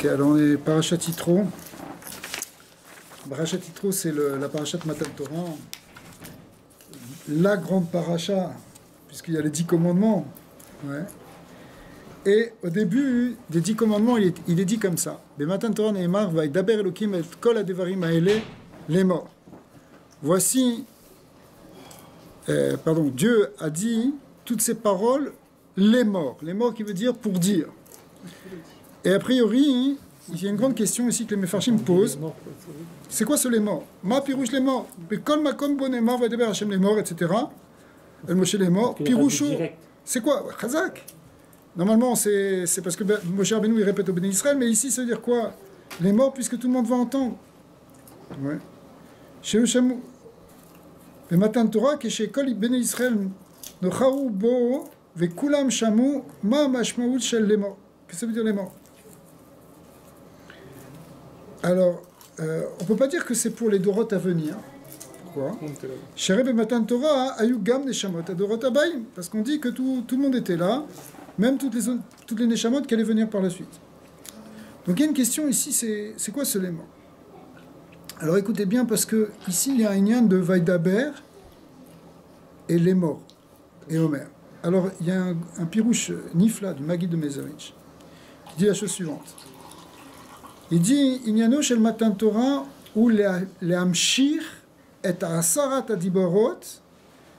Ok, alors on est Parashat Yitro. Parashat Yitro, c'est la Parashat Matan Torah, la grande Parasha, puisqu'il y a les 10 commandements. Ouais. Et au début des 10 commandements, il est dit comme ça. Matan Torah ne'emar vaydaber Elokim et kol hadevarim haele lemor. Voici, Dieu a dit toutes ces paroles les morts qui veut dire pour dire. Et a priori, il y a une grande question ici que les Mefarshim posent. C'est quoi ce les morts? Ma pirouche les morts. Kol makom bonemar vaydaber Hashem les morts, etc. El Moshe les morts. Piroucho. C'est quoi? Chazak. Normalement, c'est parce que Moshe Rabbeinu il répète au Béné Israël, mais ici, ça veut dire quoi? Les morts, puisque tout le monde va entendre. Ouais. Chez Ushamu. Le Matan Torah, que chez Kol Béné Israël, Nochaou Bo, Vekulam Shamu, Ma Mashmaout Shel les morts. Qu'est-ce que ça veut dire les morts? Alors, on ne peut pas dire que c'est pour les Dorot à venir. Pourquoi? Chez Matan Torah, Ayu Gam Neshamot, Adorot Abayim, parce qu'on dit que tout le monde était là. Même toutes les Neshamot qui allaient venir par la suite. Donc il y a une question ici, c'est quoi ce léma? Alors écoutez bien, parce que ici il y a un lien de Vaidaber et les morts, et Omer. Alors il y a un pirouche Nifla du Maguid de Mezerich qui dit la chose suivante. Il dit Inyano shel Matan Torah ou le Amshir et Asarat Adibarot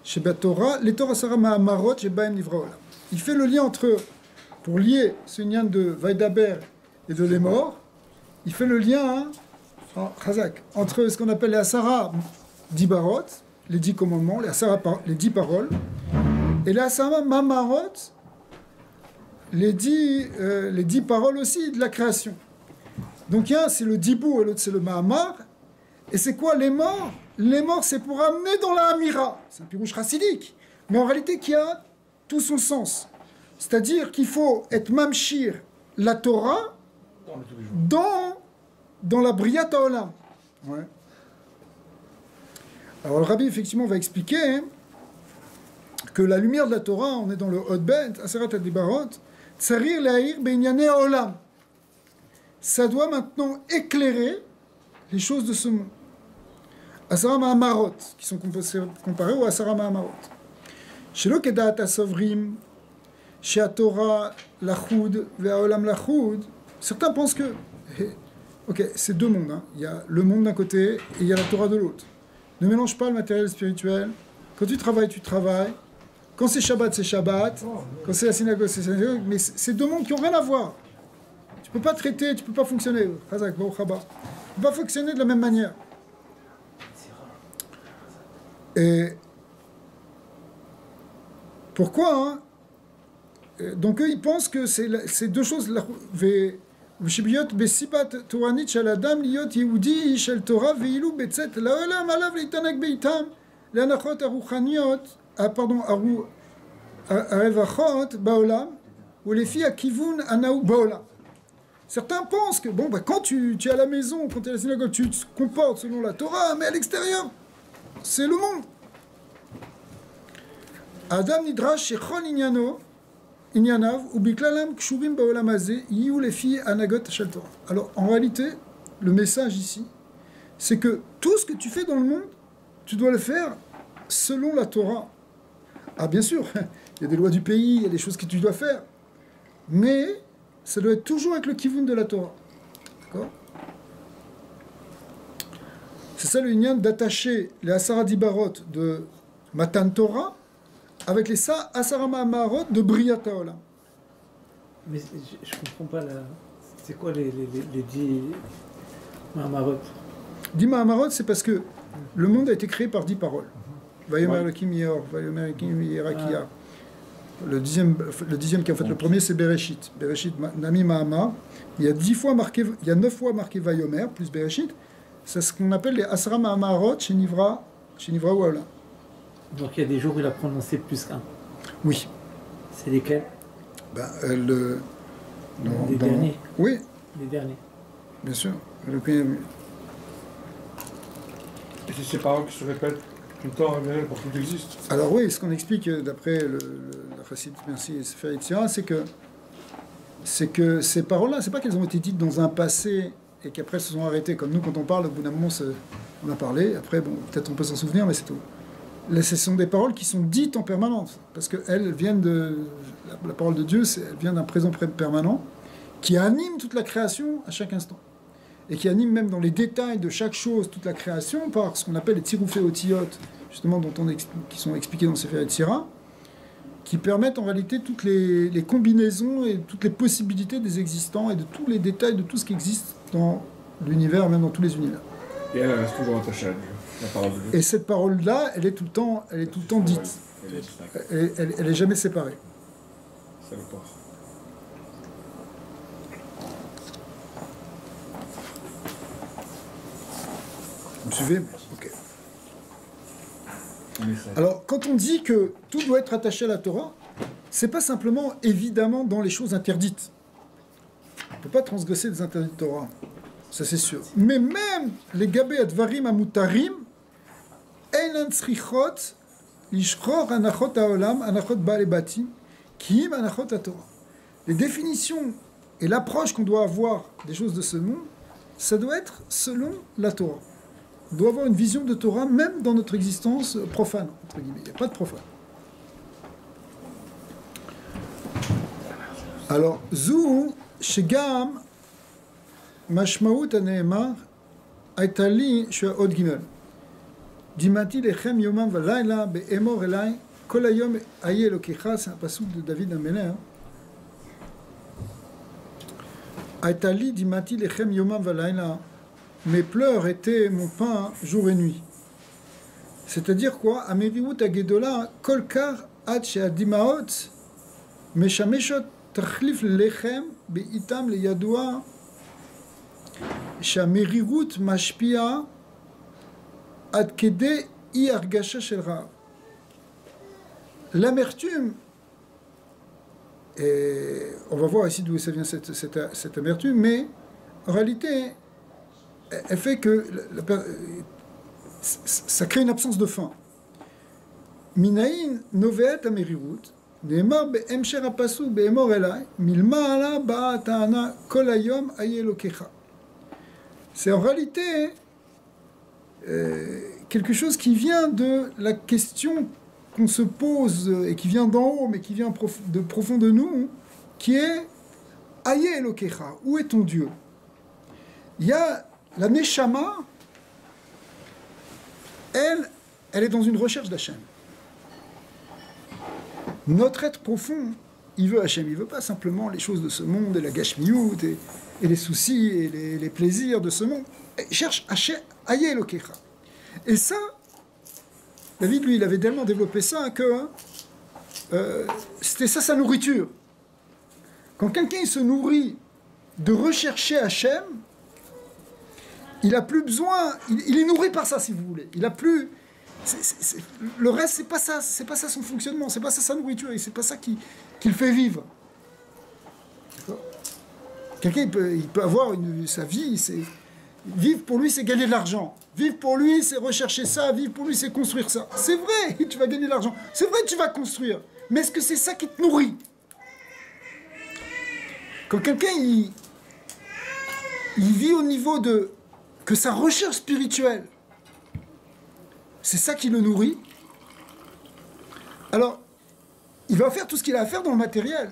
sheba Torah le Torah Sara Ma'amarot shebaim Nivraola. Il fait le lien entre, pour lier ce lien de Vaidaber et de les morts, il fait le lien entre ce qu'on appelle les Asara Dibarot, les 10 commandements, les 10 paroles, et les Asara Mamarot, les 10 paroles aussi de la création. Donc il y a c'est le Dibou et l'autre c'est le Mahamar. Et c'est quoi les morts? Les morts c'est pour amener dans la Hamira. C'est un pirouche chassidique. Mais en réalité qui a tout son sens. C'est-à-dire qu'il faut être mamshir la Torah dans la Briat Haolam. Ouais. Alors le Rabbi effectivement va expliquer que la lumière de la Torah, on est dans le Hotbet, Aserat Adibarot, Tsarir Lahir Beinyane Haolam. Ça doit maintenant éclairer les choses de ce monde. Asara Mahamarot, qui sont comparés aux Asara Mahamarot. Shelo kedat asovrim, chez Torah lachoud, ve'aolam lachoud. Certains pensent que, ok, c'est deux mondes. Hein. Il y a le monde d'un côté et il y a la Torah de l'autre. Ne mélange pas le matériel et le spirituel. Quand tu travailles, tu travailles. Quand c'est Shabbat, c'est Shabbat. Quand c'est la synagogue, c'est la synagogue. Mais c'est deux mondes qui n'ont rien à voir. Tu ne peux pas traiter, tu ne peux pas fonctionner. Tu ne peux pas fonctionner de la même manière. Et pourquoi hein? Donc eux, ils pensent que c'est deux choses. Certains pensent que bon, quand tu es à la maison, quand tu es à la synagogue, tu te comportes selon la Torah, mais à l'extérieur, c'est le monde. Adam nidrash shechol inyano inyanav ubiklalam kshurim baolam hazeh yiyu lefi anagot shel Torah. Alors en réalité, le message ici, c'est que tout ce que tu fais dans le monde, tu dois le faire selon la Torah. Ah bien sûr, il y a des lois du pays, il y a des choses que tu dois faire, mais ça doit être toujours avec le kivun de la Torah. D'accord? C'est ça le lien d'attacher les Asara Dibarot de Matan Torah avec les Asara Mahamarot de Briat Haolam. Mais je comprends pas c'est quoi les 10 Mahamarot? 10 Mahamarot, c'est parce que le monde a été créé par 10 paroles. Vayomer Elokim Yeor, Vayomer Elokim Yerakia. Le dixième qui en fait le premier, c'est Bereshit. Bereshit Nami Mahama. Il y a 9 fois marqué Vayomer plus Bereshit. C'est ce qu'on appelle les Asara Mahamarot chez Nivra ou Haolam. Donc il y a des jours où il a prononcé plus qu'un. Oui. C'est lesquels? Les derniers. Oui. Les derniers. Bien sûr. Et c'est ces paroles qui se répètent tout le temps pour qu'il existe. Alors oui, ce qu'on explique d'après la Chassid, merci, Sefer Yetzirah, c'est que c'est que ces paroles-là, c'est pas qu'elles ont été dites dans un passé et qu'après elles se sont arrêtées. Comme nous, quand on parle, au bout d'un moment, on a parlé, après, bon, peut-être on peut s'en souvenir, mais c'est tout. Là, ce sont des paroles qui sont dites en permanence, parce qu'elles viennent de... La parole de Dieu, elle vient d'un présent permanent, qui anime toute la création à chaque instant. Et qui anime même dans les détails de chaque chose toute la création, par ce qu'on appelle les tiroufé otiyot, justement, qui sont expliqués dans le Sefer Yetzira, qui permettent en réalité toutes les combinaisons et toutes les possibilités des existants et de tous les détails de tout ce qui existe dans l'univers, même dans tous les univers. Et elle reste toujours attachée à Dieu, la parole de Dieu. Et cette parole-là, elle est tout le temps dite. Elle est jamais séparée. Ça le part. Vous me suivez? Ok. Alors, quand on dit que tout doit être attaché à la Torah, c'est pas simplement, évidemment, dans les choses interdites. On ne peut pas transgresser des interdits de Torah. Ça, c'est sûr. Mais même les gabé advarim amutarim, einan tzrichot, lishchor anachot haolam, anachot baal batim, kiim anachot Torah. Les définitions et l'approche qu'on doit avoir des choses de ce monde, ça doit être selon la Torah. On doit avoir une vision de Torah, même dans notre existence profane, entre guillemets. Il n'y a pas de profane. Alors, Zou, Shegam, Mashmaout Aneemar, Aitali, Shuaot Gimel. Dimati lechem yomam valayla, be'emor elai, kol hayom aye elokecha, c'est un passouk de David Améler. Aitali, dimati lechem yomam valayla. Mes pleurs étaient mon pain jour et nuit. C'est-à-dire quoi? Ameriut agedola kolkar ad sheadimaot meshameshot tachlif lechem beitam leyadua shamerirut mashpia ad kede i argasha shel ra'av. L'amertume, et on va voir ici d'où ça vient cette amertume, mais en réalité elle fait que ça crée une absence de faim. Minaïn noveet amerirut, neemar be'emsher hapasuk be'emor elai, milma'ala ba'a ta'ana kol hayom aye elokecha. C'est en réalité quelque chose qui vient de la question qu'on se pose et qui vient d'en haut, mais qui vient de profond de nous, qui est aye elokecha, où est ton Dieu? Il y a la Neshama, elle est dans une recherche d'Hachem. Notre être profond, il veut Hachem. Il ne veut pas simplement les choses de ce monde, et la gashmiyut, et les soucis, et les plaisirs de ce monde. Il cherche Hachem, Aye Elokecha. Et ça, David, lui, il avait tellement développé ça que c'était ça sa nourriture. Quand quelqu'un se nourrit de rechercher Hachem, il n'a plus besoin, il est nourri par ça, si vous voulez. Il a plus, le reste, c'est pas ça son fonctionnement, c'est pas ça sa nourriture, et c'est pas ça qui le fait vivre. Quelqu'un, il peut avoir sa vie, vivre pour lui, c'est gagner de l'argent. Vivre pour lui, c'est rechercher ça. Vivre pour lui, c'est construire ça. C'est vrai, tu vas gagner de l'argent. C'est vrai, tu vas construire. Mais est-ce que c'est ça qui te nourrit? Quand quelqu'un, il vit au niveau de que sa recherche spirituelle, c'est ça qui le nourrit, alors il va faire tout ce qu'il a à faire dans le matériel,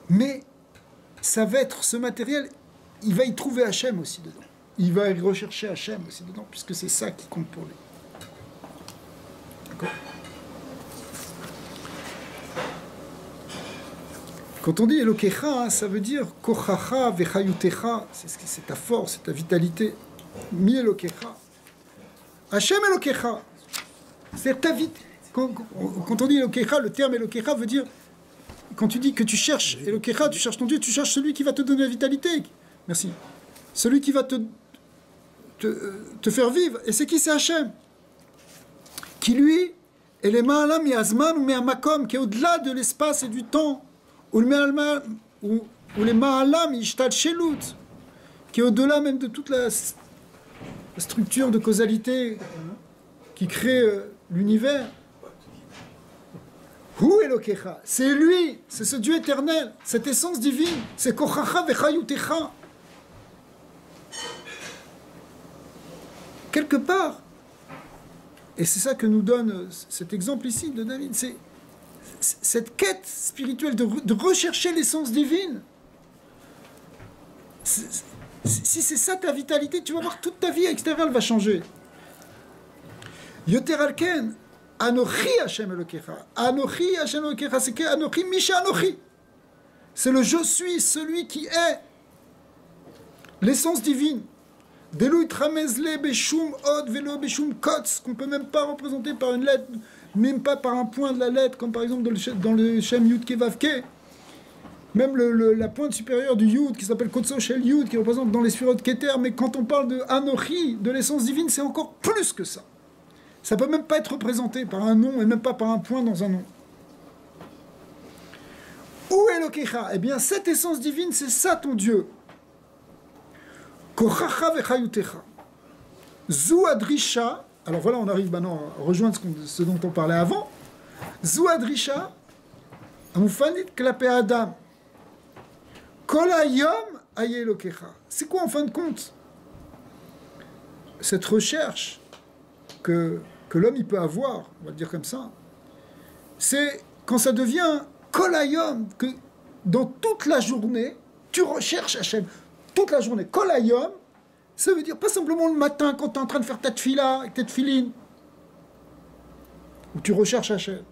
mais ça va être ce matériel, il va y trouver Hachem aussi dedans, il va y rechercher Hachem aussi dedans, puisque c'est ça qui compte pour lui. D'accord? Quand on dit Elokecha, ça veut dire Kochacha vechayutecha, c'est ta force, c'est ta vitalité. Mi Elokecha. Hachem Elokecha. C'est ta vie. Quand on dit Elokecha, le terme Elokecha veut dire, quand tu dis que tu cherches Elokecha, tu cherches ton Dieu, tu cherches celui qui va te donner la vitalité. Merci. Celui qui va te faire vivre. Et c'est qui? C'est Hachem. Qui lui, est les Ma'alam Yazman ou Me'amakom, qui est au-delà de l'espace et du temps. Ou les Ma'alam Ishtal Shelut, qui est au-delà même de toute la structure de causalité qui crée l'univers. Hu Elokecha, c'est lui, c'est ce Dieu éternel, cette essence divine, c'est Kochacha Vechayutecha. Quelque part, et c'est ça que nous donne cet exemple ici de David, c'est cette quête spirituelle de rechercher l'essence divine. Si c'est ça ta vitalité, tu vas voir toute ta vie extérieure va changer. Yoter alken, Anochi Hashem Elokecha. Anochi Hashem Elokecha, c'est que Anochi Misha Anochi. C'est le je suis, celui qui est l'essence divine. Delut Ramezle Beshum Od Velo Beshum Kotz, qu'on ne peut même pas représenter par une lettre, même pas par un point de la lettre, comme par exemple dans le Shem Yud Kevavke. Même la pointe supérieure du Yud, qui s'appelle Kotso Shel Yud, qui représente dans les sphirotes Keter, mais quand on parle de Anochi, de l'essence divine, c'est encore plus que ça. Ça ne peut même pas être représenté par un nom, et même pas par un point dans un nom. Où est Elokecha? Eh bien, cette essence divine, c'est ça ton Dieu. Kochacha vechayutecha. Zu adrisha. Alors voilà, on arrive maintenant à rejoindre ce dont on parlait avant. Zu adrisha. Amufanit klape Adam. Kol hayom aye Elokecha. C'est quoi en fin de compte cette recherche que l'homme il peut avoir, on va le dire comme ça, c'est quand ça devient Kol hayom, que dans toute la journée, tu recherches Hachem. Toute la journée. Kol hayom, ça veut dire pas simplement le matin quand tu es en train de faire ta tefila avec tes tefilines, où tu recherches Hachem.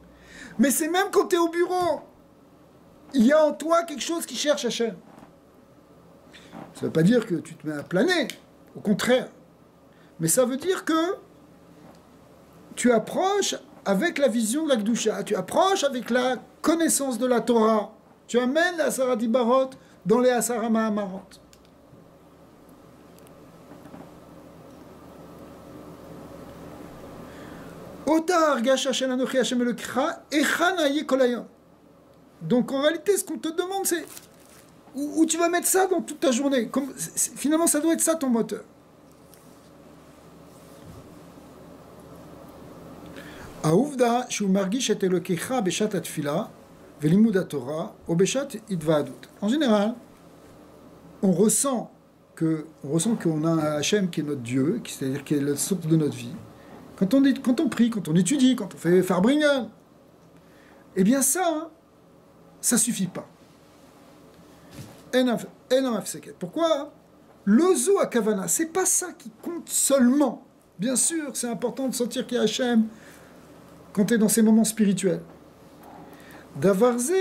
Mais c'est même quand tu es au bureau. Il y a en toi quelque chose qui cherche Hachem. Ça ne veut pas dire que tu te mets à planer, au contraire. Mais ça veut dire que tu approches avec la vision de la Kedusha, tu approches avec la connaissance de la Torah, tu amènes la Asara Dibarot dans les Asara Mahamarot. Donc en réalité, ce qu'on te demande, c'est où tu vas mettre ça dans toute ta journée. Finalement, ça doit être ça ton moteur. Aouvda shu margish et elokecha beshat atfila velimud Torah ou beshat idvadut. En général, on ressent qu'on a un Hachem qui est notre Dieu, c'est-à-dire qui est la source de notre vie. Quand on prie, quand on étudie, quand on fait Farbringen, eh bien ça suffit pas. Pourquoi? L'ozo à Kavana, c'est pas ça qui compte seulement. Bien sûr, c'est important de sentir qu'il y a Hachem quand tu es dans ces moments spirituels. Davarze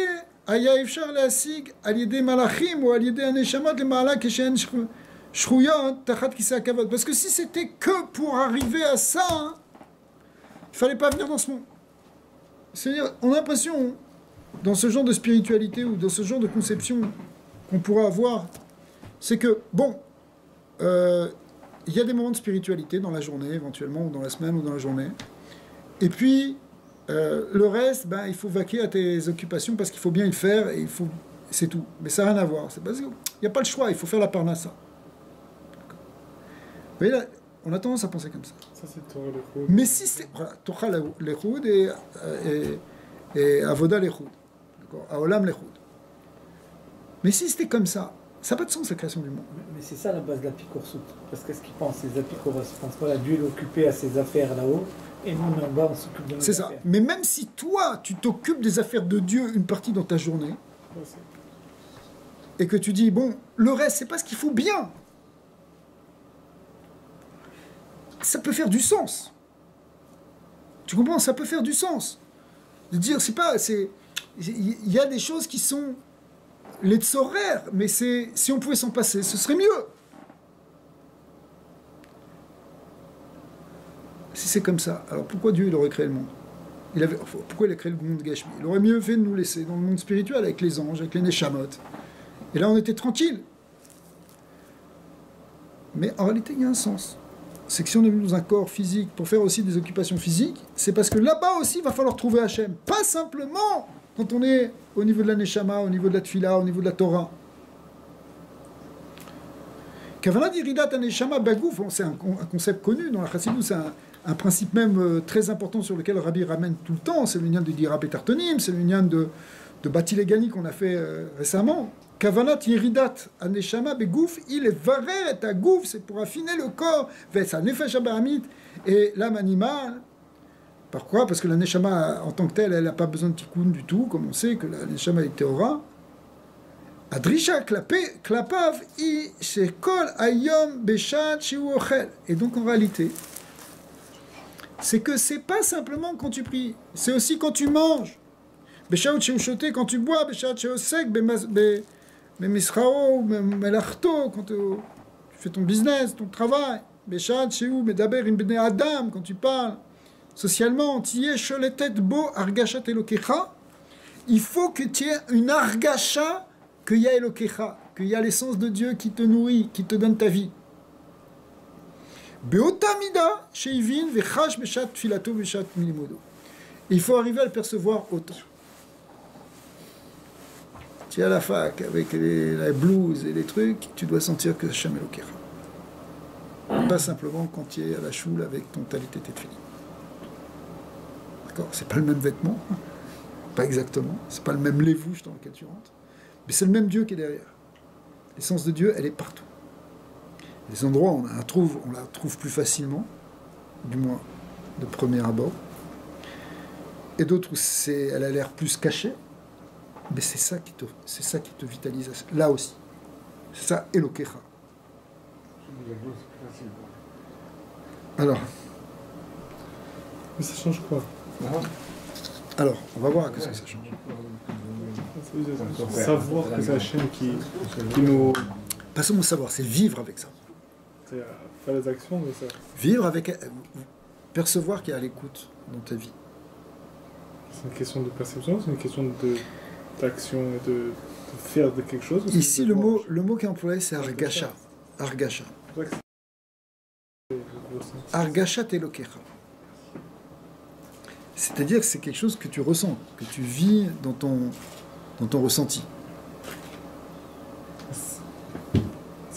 aya efshar leasig al yedei malachim ou al yedei aneshamot le ma'ala keshen shruyot tachat kisei hakavod. Parce que si c'était que pour arriver à ça, il fallait pas venir dans ce monde. C'est-à-dire, on a l'impression, dans ce genre de spiritualité ou dans ce genre de conception qu'on pourra avoir, c'est que, bon, il y a des moments de spiritualité dans la journée, éventuellement, ou dans la semaine, ou dans la journée. Et puis, le reste, il faut vaquer à tes occupations parce qu'il faut bien le faire, et c'est tout. Mais ça n'a rien à voir. C'est parce qu'il n'y a pas le choix, il faut faire la parnassa. Vous voyez là, on a tendance à penser comme ça. Ça, c'est Torah Lechoud. Mais si c'est... Voilà, Torah Lechoud et Avoda Lechoud. Aolam Lechoud. Mais si c'était comme ça n'a pas de sens, la création du monde. Mais c'est ça la base de l'apikoursout. Parce qu'est-ce qu'ils pensent, les apikoros? Ils pensent quoi? Dieu est occupé à ses affaires là-haut, et nous, en bas, on s'occupe de nos affaires. C'est ça. Mais même si toi, tu t'occupes des affaires de Dieu une partie dans ta journée, et que tu dis, bon, le reste, c'est pas ce qu'il faut bien. Ça peut faire du sens. Tu comprends? Ça peut faire du sens. De dire, il y a des choses qui sont les tsoraires, mais si on pouvait s'en passer, ce serait mieux. Si c'est comme ça, alors pourquoi Dieu il aurait créé le monde? Pourquoi il a créé le monde Gashmi? Il aurait mieux fait de nous laisser dans le monde spirituel avec les anges, avec les Neshamot. Et là on était tranquille. Mais en réalité il y a un sens. C'est que si on est venu dans un corps physique pour faire aussi des occupations physiques, c'est parce que là-bas aussi il va falloir trouver Hachem. Pas simplement quand on est au niveau de la Neshama, au niveau de la Tfila, au niveau de la Torah. Kavanah d'Iridat Neshama Bagouf, c'est un concept connu dans la Chassidut, un principe même très important sur lequel Rabbi ramène tout le temps, c'est l'union de Dira Betartonim, c'est l'union de Bati Legani qu'on a fait récemment. Kavanat Yeridat Aneshama Begouf, il est varer et à gouf, c'est pour affiner le corps, Ves Nefesh Abahamit, et l'âme animale. Pourquoi? Parce que la Neshama, en tant que telle, elle n'a pas besoin de tikkun du tout, comme on sait que la Neshama est Théora. Adrisha Klapav I Shekol Ayom Beshat Shiu Ochel. Et donc en réalité, c'est que c'est pas simplement quand tu pries, c'est aussi quand tu manges. Beshat Shiu Shoté, quand tu bois, Beshat Shiu Sek, Bemisrao, Melachto, quand tu fais ton business, ton travail. Beshat Shiu Medaber Im Bnei Adam, quand tu parles. Socialement, Tiye Sholetet Bo Argashat Elokecha. Il faut que tu aies une argasha, qu'il y a Elokecha, qu'il y a l'essence de Dieu qui te nourrit, qui te donne ta vie. Beotamida Sheivin Vechash Beshat Filato Beshat Milimodo. Il faut arriver à le percevoir autant. Tu es à la fac avec la blouse et les trucs, tu dois sentir que Hashem Elokecha. Pas simplement quand tu es à la choule avec ton talit et tes tefillin. D'accord, c'est pas le même vêtement, pas exactement, c'est pas le même lévouche dans lequel tu rentres, mais c'est le même Dieu qui est derrière. L'essence de Dieu, elle est partout. Les endroits où on la trouve plus facilement, du moins de premier abord, et d'autres où elle a l'air plus cachée, mais c'est ça qui te vitalise là aussi. C'est ça, Elokecha. Alors. Mais ça change quoi? Alors, on va voir qu'est-ce que ça change. Savoir que c'est Hachem qui nous... Pas seulement savoir, c'est vivre avec ça. C'est pas les actions, mais ça... Vivre avec... Percevoir qu'il y a à l'écoute dans ta vie. C'est une question de perception, c'est une question d'action et de faire de quelque chose. Ici, le mot qui est employé, c'est argasha. Argasha. Argasha Elokecha. C'est-à-dire que c'est quelque chose que tu ressens, que tu vis dans ton ressenti. Ça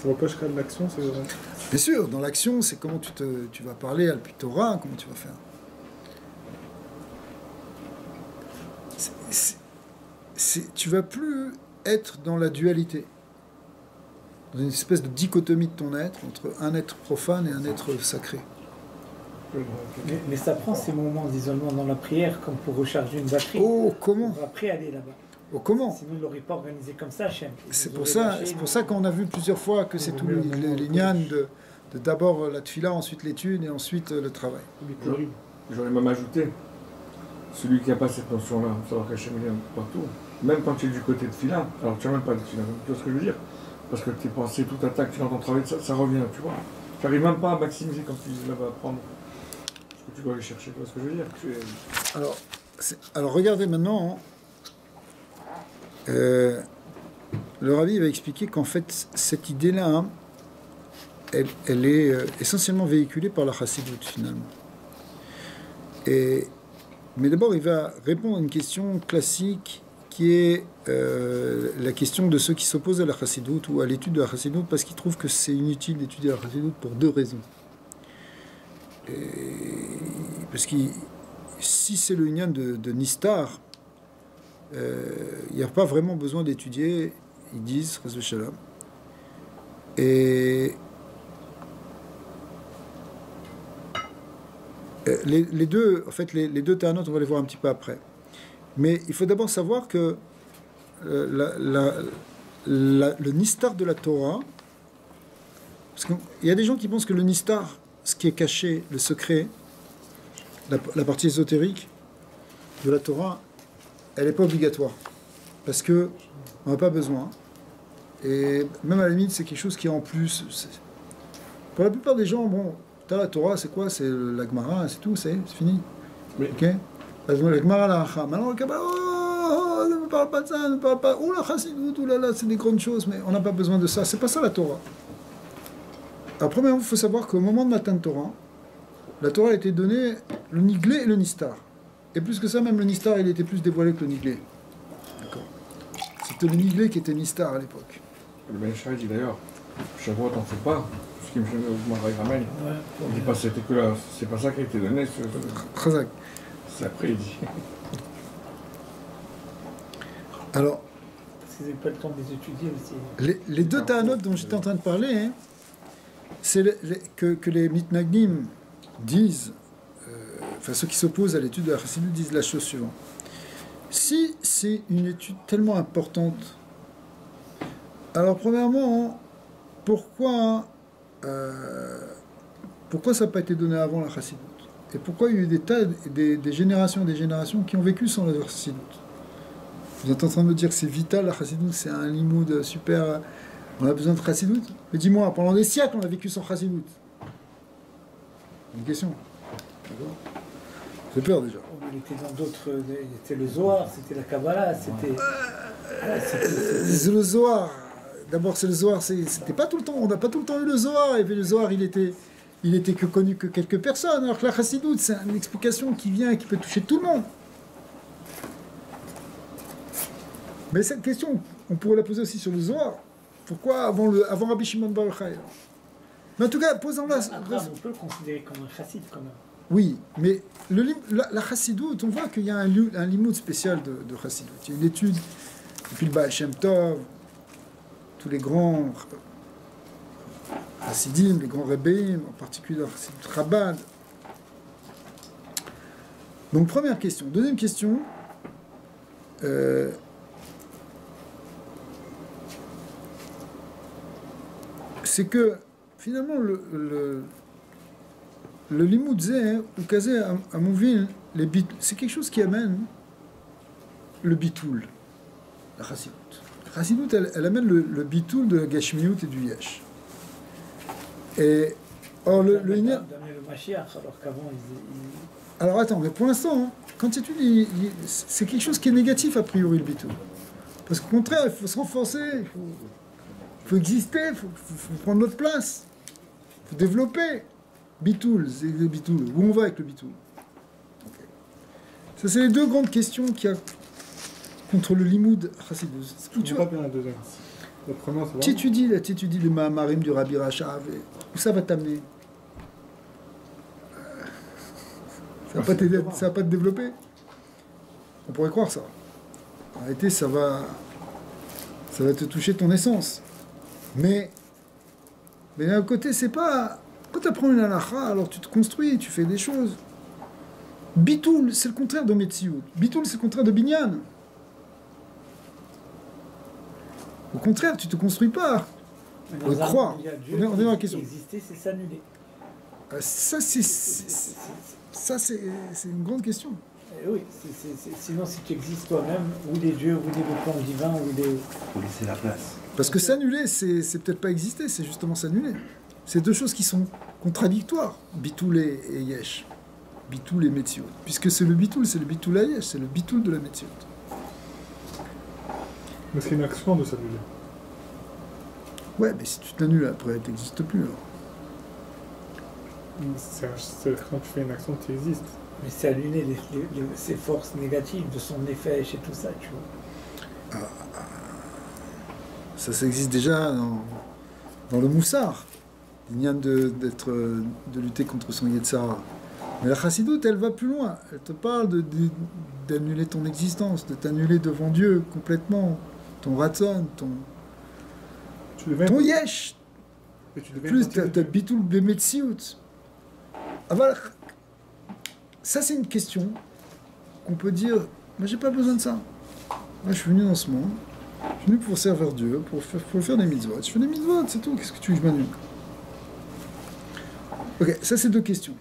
va pas jusqu'à de l'action, c'est vrai. Bien sûr, dans l'action, c'est comment tu vas parler à Torah, comment tu vas faire. Tu vas plus être dans la dualité, dans une espèce de dichotomie de ton être, entre un être profane et un être sacré. Mais ça prend ces moments d'isolement dans la prière comme pour recharger une batterie. Oh, comment? Pour après aller là-bas. Oh, comment? Sinon, il ne l'aurait pas organisé comme ça, Hachem. C'est pour ça qu'on a vu plusieurs fois que c'est tout les nyan de d'abord la tfila, ensuite l'étude et ensuite le travail. J'aurais même ajouté, celui qui n'a pas cette notion-là, savoir qu'Hachem est partout, même quand tu es du côté de tfila, alors tu n'as même pas de tfila, tu vois ce que je veux dire? Parce que tes pensées, tout attaque, tu dans ton travail, ça revient, tu vois. Tu n'arrives même pas à maximiser, comme tu disais là-bas, à prendre ce que tu dois aller chercher, tu vois ce que je veux dire? Alors regardez maintenant, le Rabbi va expliquer qu'en fait, cette idée-là, hein, elle est essentiellement véhiculée par la chassidoute, finalement. Mais d'abord, il va répondre à une question classique qui est la question de ceux qui s'opposent à la chassidoute ou à l'étude de la chassidoute parce qu'ils trouvent que c'est inutile d'étudier la chassidoute pour deux raisons. Parce que si c'est le lien de Nistar, il n'y a pas vraiment besoin d'étudier, ils disent, Chas v'Shalom. Et les deux, en fait, les deux Ta'anot, on va les voir un petit peu après. Mais il faut d'abord savoir que le Nistar de la Torah, parce qu'il y a des gens qui pensent que le Nistar, ce qui est caché, le secret, la partie ésotérique de la Torah, elle n'est pas obligatoire. Parce qu'on n'a pas besoin. Et même à la limite, c'est quelque chose qui est en plus. Pour la plupart des gens, bon, la Torah, c'est quoi? C'est la Gemara, c'est tout, c'est fini. Oui. Ok? La Gemara, la Hacha. Maintenant, le Kabbalah, ne me parle pas de ça, ne me parle pas. Oh la Chassidut, oh là là, c'est des grandes choses, mais on n'a pas besoin de ça. C'est pas ça la Torah. Alors, premièrement, il faut savoir qu'au moment de Matan Torah, la Torah a été donnée le Niglé et le Nistar. Et plus que ça, même le Nistar, il était plus dévoilé que le Niglé. D'accord. C'était le Niglé qui était Nistar à l'époque. Le Ben Ishraï dit d'ailleurs, Shavuot t'en fais pas, ce qui me ramène. On dit pas c'était que là, c'est pas ça qui a été donné. Chazak. C'est après, il dit. Alors, parce qu'ils n'avaient pas le temps de les étudier aussi. Les deux ta'anot dont j'étais en train de parler, hein, c'est que les mitnagdim disent, enfin ceux qui s'opposent à l'étude de la Chassidut disent la chose suivante. Si c'est une étude tellement importante, alors premièrement, pourquoi ça n'a pas été donné avant la Chassidut? Et pourquoi il y a eu des générations et des générations qui ont vécu sans la Chassidut? Vous êtes en train de me dire que c'est vital, la Chassidut, c'est un limoud super... On a besoin de Chassidut? Mais dis-moi, pendant des siècles, on a vécu sans Chassidut. Une question. D'accord. J'ai peur déjà. Il était dans d'autres... C'était le Zohar, c'était la Kabbalah, c'était... C'est le Zohar. D'abord, c'est le Zohar. C'était pas tout le temps. On n'a pas tout le temps eu le Zohar. Et puis le Zohar, il était que connu que quelques personnes. Alors que la Chassidut, c'est une explication qui vient et qui peut toucher tout le monde. Mais cette question, on pourrait la poser aussi sur le Zohar. Pourquoi avant Rabbi Shimon Bar Yochai? Mais en tout cas, posons-la. On peut le considérer comme un chassid quand même. Oui, mais la Chassidut, on voit qu'il y a un limoud spécial de Chassidut. Il y a une étude, depuis le Baal Shem Tov, tous les grands Chassidim, les grands Rebbeim, en particulier la Chassidut Chabad. Donc, première question. Deuxième question. C'est que, finalement, le limoud zé, ou kazé à Mouville, c'est quelque chose qui amène le bitoul, la chassidut. La chassidut, elle amène le bitoul de la gashmiout et du yesh. Et, or, le Mashiach, alors qu'avant, Alors attends, mais pour l'instant, hein, quand tu étudies, c'est quelque chose qui est négatif a priori, le bitoul. Parce qu'au contraire, il faut se renforcer, il faut exister, il faut prendre notre place, il faut développer. Bitoul, c'est le bitoul. Où on va avec le bitoul? Okay. Ça, c'est les deux grandes questions qu'il y a contre le limoud chassidut. Je ne pas bien la deuxième. La première, c'est tu étudies les Mahamarim du Rabbi Rachav, où ça va t'amener? Ça va pas te développer? On pourrait croire ça. En réalité, ça va te toucher ton essence. Mais d'un côté, c'est pas... Quand tu apprends une halakha, alors tu te construis, tu fais des choses. Bitoul, c'est le contraire de Metsiout. Bitoul, c'est le contraire de Binyan. Au contraire, tu te construis pas. On le croit. On est dans la question. Exister, c'est s'annuler. Ça, c'est une grande question. Oui, sinon si tu existes toi-même, ou des dieux, ou des plans divins, ou des... Faut laisser la place. Parce que s'annuler, c'est peut-être pas exister, c'est justement s'annuler. C'est deux choses qui sont contradictoires, bitoul et yesh. Bitoul et metziut. Puisque c'est le bitoul à yesh, c'est le bitoul de la metziut. Mais c'est une action de s'annuler. Ouais, mais si tu t'annules après, tu n'existes plus. Alors. C'est quand tu fais une action, tu existes. Mais c'est annuler ces forces négatives de son effet et tout ça, tu vois. Ça existe déjà dans le moussard. Il n'y a de lutter contre son Yetzara. Mais la Chassidut, elle va plus loin. Elle te parle d'annuler ton existence, de t'annuler devant Dieu complètement. Ton ratzon, ton yesh. Plus, t'as bitul bemetsiout. Alors, ça, c'est une question qu'on peut dire, mais j'ai pas besoin de ça. Moi, je suis venu dans ce monde. Je suis venu pour servir Dieu, pour faire des mitzvot. Je fais des mitzvot, c'est tout. Qu'est-ce que tu veux que je m'annule? Ok, ça c'est deux questions.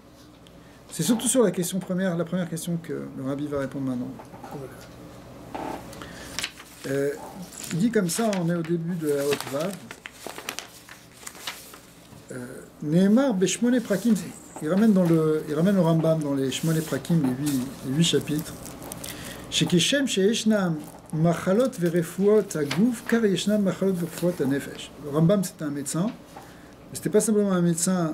C'est surtout sur la première question que le Rabbi va répondre maintenant. Il dit comme ça, on est au début de la haute vague. Nehemar beshmone prakim, il ramène le Rambam dans les shmone prakim, les 8 chapitres. Shekeshem sheeshnam machalot verefuot aguf kar yeshnam machalot verefuot anefesh. Le Rambam c'était un médecin, mais c'était pas simplement un médecin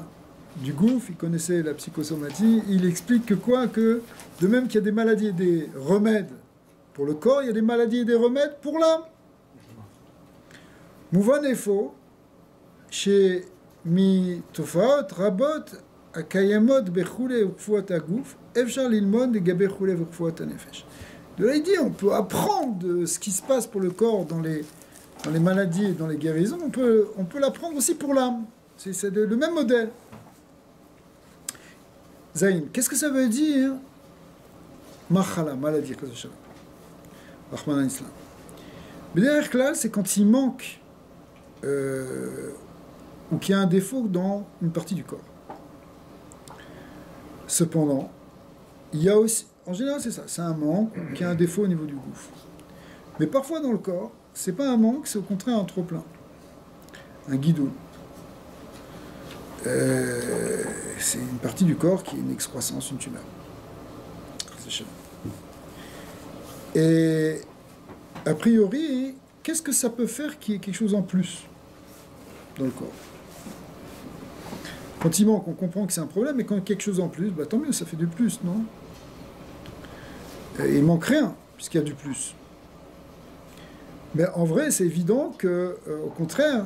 du gouffre, il connaissait la psychosomatie, il explique que de même qu'il y a des maladies et des remèdes pour le corps, il y a des maladies et des remèdes pour l'âme. Mouvan est faux, chez מתופעות רבות הקיימות בחולי ורפואת הגוף, אפשר ללמוד לגבי חולי ורפואת הנפש. De là, il dit, on peut apprendre de ce qui se passe pour le corps dans les maladies et dans les guérisons, on peut l'apprendre aussi pour l'âme. C'est le même modèle. Zayn, qu'est-ce que ça veut dire Machala, maladie, Rahman al-Islam. B'derech klal, c'est quand il manque ou qu'il y a un défaut dans une partie du corps. Cependant, il y a aussi, en général c'est ça, c'est un manque ou qu'il y a un défaut au niveau du gouffre. Mais parfois dans le corps, c'est pas un manque, c'est au contraire un trop-plein, un guidoun. C'est une partie du corps qui est une excroissance, une tumeur. Et a priori, qu'est-ce que ça peut faire qui est quelque chose en plus dans le corps? Quand il manque, on comprend que c'est un problème, mais quand il y a quelque chose en plus, bah, tant mieux, ça fait du plus, non? Et il manque rien, puisqu'il y a du plus. Mais en vrai, c'est évident que, au contraire,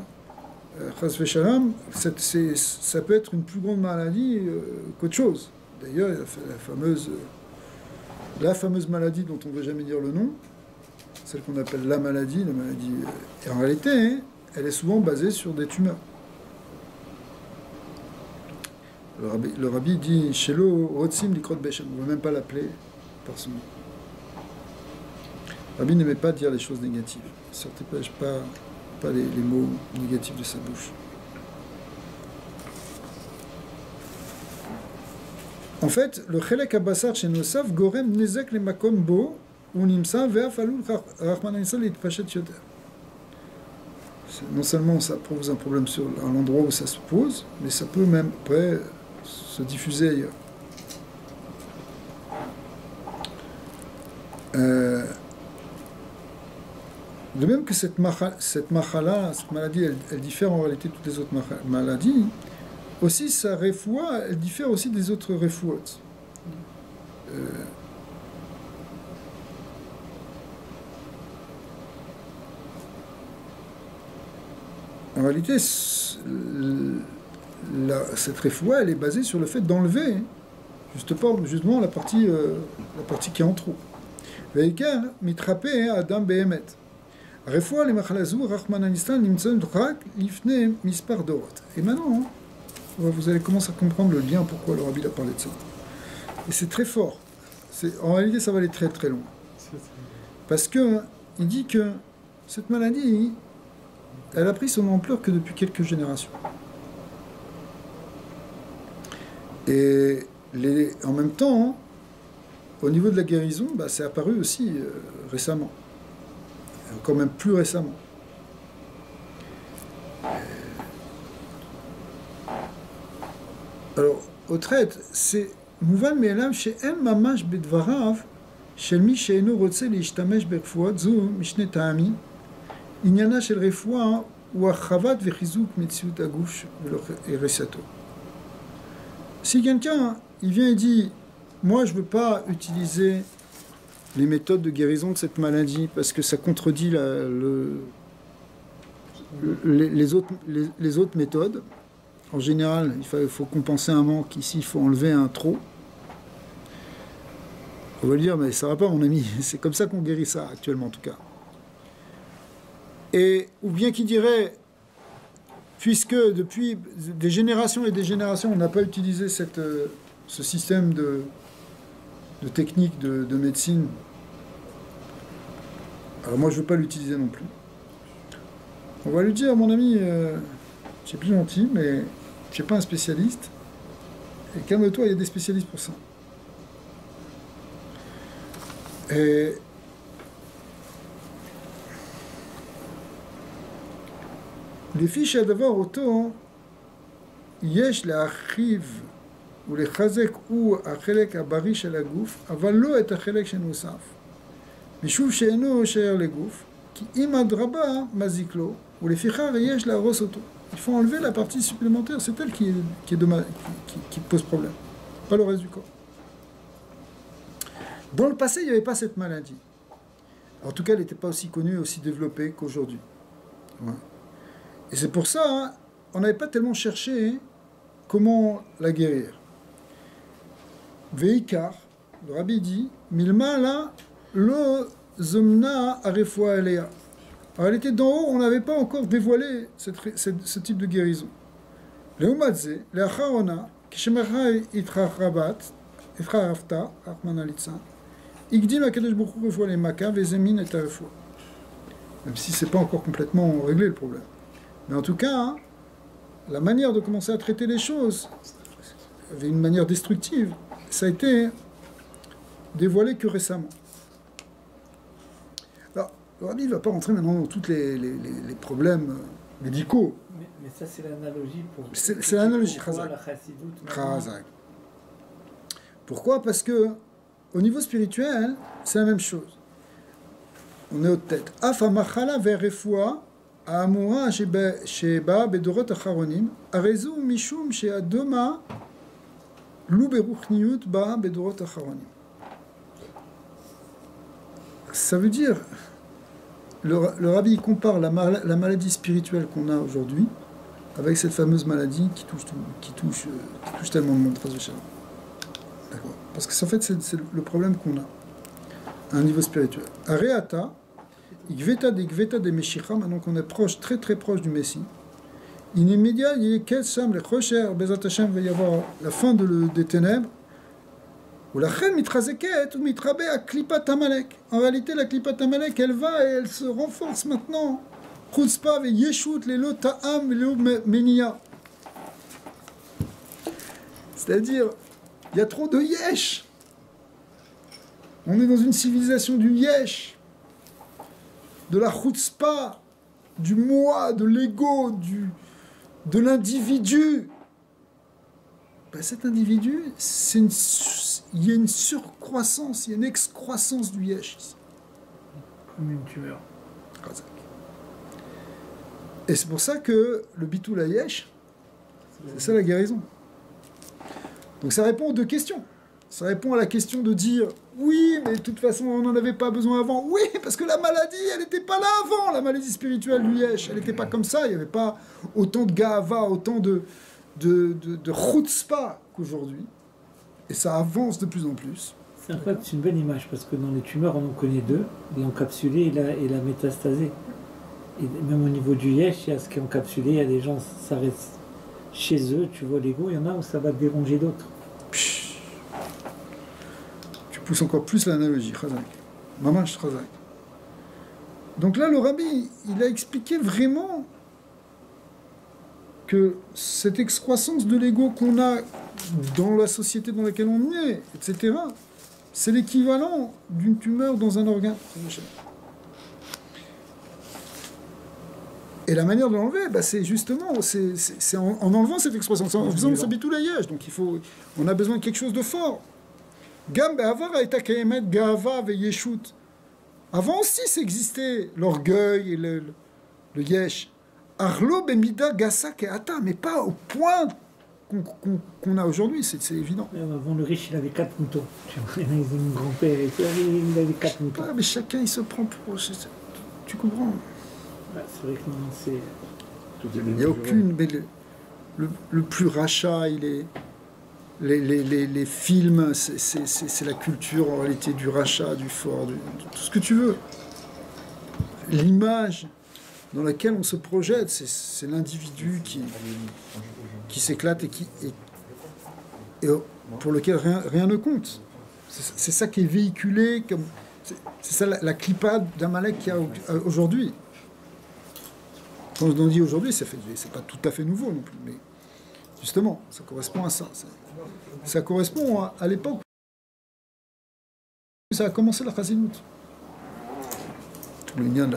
Chas v'Shalom, ça peut être une plus grande maladie qu'autre chose. D'ailleurs, la fameuse maladie dont on ne veut jamais dire le nom, celle qu'on appelle la maladie, et en réalité, hein, elle est souvent basée sur des tumeurs. Le rabbi dit Shelo Rotsim Likrot Beshem, on ne veut même pas l'appeler par son nom. Le rabbi n'aimait pas dire les choses négatives, il ne sortait pas les mots négatifs de sa bouche. En fait, le Chelek Abassar chez Nosaf, Gorem Nezek le Makom Bo, Unimsa, Ve'afalul Rahman Isol et Pachet Yoter. Non seulement ça pose un problème sur l'endroit où ça se pose, mais ça peut même après se diffuser ailleurs. De même que cette maladie, elle diffère en réalité de toutes les autres maladies, aussi sa refoua, elle diffère aussi des autres refouot. En réalité, cette refoua, elle est basée sur le fait d'enlever justement la partie qui est en trop. Veikar mitrapé Adam Behemet. Refoua les machalazou Rahman al-Islam nimtzon drak lifne mispar dorot. Et maintenant, vous allez commencer à comprendre le lien pourquoi le rabbi a parlé de ça. Et c'est très fort. En réalité, ça va aller très très loin. Parce que il dit que cette maladie, elle a pris son ampleur que depuis quelques générations. Et en même temps, au niveau de la guérison, c'est apparu aussi récemment. Et encore même plus récemment. Alors, au traite, c'est Mouvan Me'elam she'en mamash bedvarav shel mi she'eno rotze leishtamesh berfuot zu mishne ta'ami עניינה של רפואה הוא הרחבת וחיזוק מציאות הגוף וריסתו. Si quelqu'un, il vient et dit, moi je ne veux pas utiliser les méthodes de guérison de cette maladie parce que ça contredit les autres méthodes, en général, il faut compenser un manque, ici il faut enlever un trop. On va lui dire, mais ça va pas mon ami, c'est comme ça qu'on guérit ça actuellement en tout cas. Ou bien qui dirait, puisque depuis des générations et des générations, on n'a pas utilisé ce système de technique de médecine, alors moi je ne veux pas l'utiliser non plus. On va lui dire, mon ami, tu es plus gentil, mais tu n'es pas un spécialiste, et calme-toi, il y a des spécialistes pour ça. Et לפי שהדבר אותו יש להרחיב ולחזק הוא החלק הבריא של הגוף, אבל לא את החלק שנוסף. משום שאינו שייך לגוף, כי אם אדרבה מזיק לו, ולפיכך יש להרוס אותו. Il faut enlever la partie supplémentaire, c'est elle qui pose problème, pas le reste du corps. Dans le passé, il n'y avait pas cette maladie. En tout cas, elle n'était pas aussi connue, aussi développée qu'aujourd'hui. Ouais. Et c'est pour ça, on n'avait pas tellement cherché comment la guérir. Veikar, le rabbi dit, Milma là, le zomna arefoa elea. En réalité, d'en haut, on n'avait pas encore dévoilé ce type de guérison. Leumadze, leacharona, kishemerha itrarabat, itrarafta, Achman Litzan, igdim akadosh baruch hu refoa les maka, vezemin et arefoa. Même si c'est pas encore complètement réglé le problème. Mais en tout cas, hein, la manière de commencer à traiter les choses avait une manière destructive. Ça a été dévoilé que récemment. Alors, le rabbi ne va pas rentrer maintenant dans tous les problèmes médicaux. Mais ça, c'est l'analogie pour... C'est l'analogie, Pourquoi la chassidoute Chazak. Pourquoi? Parce que au niveau spirituel, c'est la même chose. On est aux têtes. Afa machala ve'refoua ha'amura sheba bedorot acharonim arezu mishum she'adoma lu beruchniut ba bedorot acharonim. Ça veut dire, le rabbi compare la maladie spirituelle qu'on a aujourd'hui avec cette fameuse maladie qui touche tellement de monde. D'accord. Parce que en fait, c'est le problème qu'on a à un niveau spirituel. Areata, Igveta de Meshicha, maintenant qu'on est proche, très très proche du Messie. Immédiat, il y a Ketsam, les Chocher, Bezat Hashem, va y avoir la fin des ténèbres. Ou la Chen mitrazeket ou mitrabe à Klipat Amalek. En réalité, la Klipat Amalek, elle va et elle se renforce maintenant. Chutzpah ve Yeshut lelo ta'am lelo menia. C'est-à-dire, il y a trop de yesh. On est dans une civilisation du yesh, de la chutzpah, du moi, de l'ego, de l'individu. Ben cet individu, il y a une surcroissance, il y a une excroissance du yesh ici. Comme une tumeur. Et c'est pour ça que le bitul à yesh, c'est ça la guérison. Donc ça répond aux deux questions. Ça répond à la question de dire oui, mais de toute façon on n'en avait pas besoin avant. Oui, parce que la maladie, elle n'était pas là avant, la maladie spirituelle du yesh. Elle n'était pas comme ça, il n'y avait pas autant de ga'ava, autant de chutzpah qu'aujourd'hui. Et ça avance de plus en plus. C'est en fait une belle image, parce que dans les tumeurs, on en connaît deux, l'encapsulé et la métastasée. Et même au niveau du yesh, il y a ce qui est encapsulé, il y a des gens, ça reste chez eux, tu vois l'ego, il y en a où ça va déranger d'autres. Tu pousses encore plus l'analogie, Chazak. Mamash Chazak. Donc là, le rabbi, il a expliqué vraiment que cette excroissance de l'ego qu'on a dans la société dans laquelle on est, etc., c'est l'équivalent d'une tumeur dans un organe. Et la manière de l'enlever, bah, c'est justement c'est en enlevant cette excroissance, en faisant ce bitoulayage. Donc on a besoin de quelque chose de fort. Gam be'avar ha'ayta kayemet ga'ava ve'yeshut. Avant aussi, ça existait l'orgueil et le yesh. Arlo bemida gasa ke'ata, mais pas au point qu'on a aujourd'hui, c'est évident. Avant, le riche, il avait 4 moutons. Tu vois, ils ont mon grand-père, il avait 4 moutons. Ah, mais chacun, il se prend pour... Tu comprends? Ouais, c'est vrai que maintenant, c'est... Il n'y a aucune... Mais le plus rachat, il est... Les films, c'est la culture, en réalité, du rachat, du fort, de tout ce que tu veux. L'image dans laquelle on se projette, c'est l'individu qui s'éclate et pour lequel rien ne compte. C'est ça qui est véhiculé, c'est ça la clipa d'Amalek qu'il y a aujourd'hui. Quand on dit aujourd'hui, c'est pas tout à fait nouveau non plus, mais justement, ça correspond à ça. Ça correspond à l'époque où ça a commencé la chassidoute. Tout le lien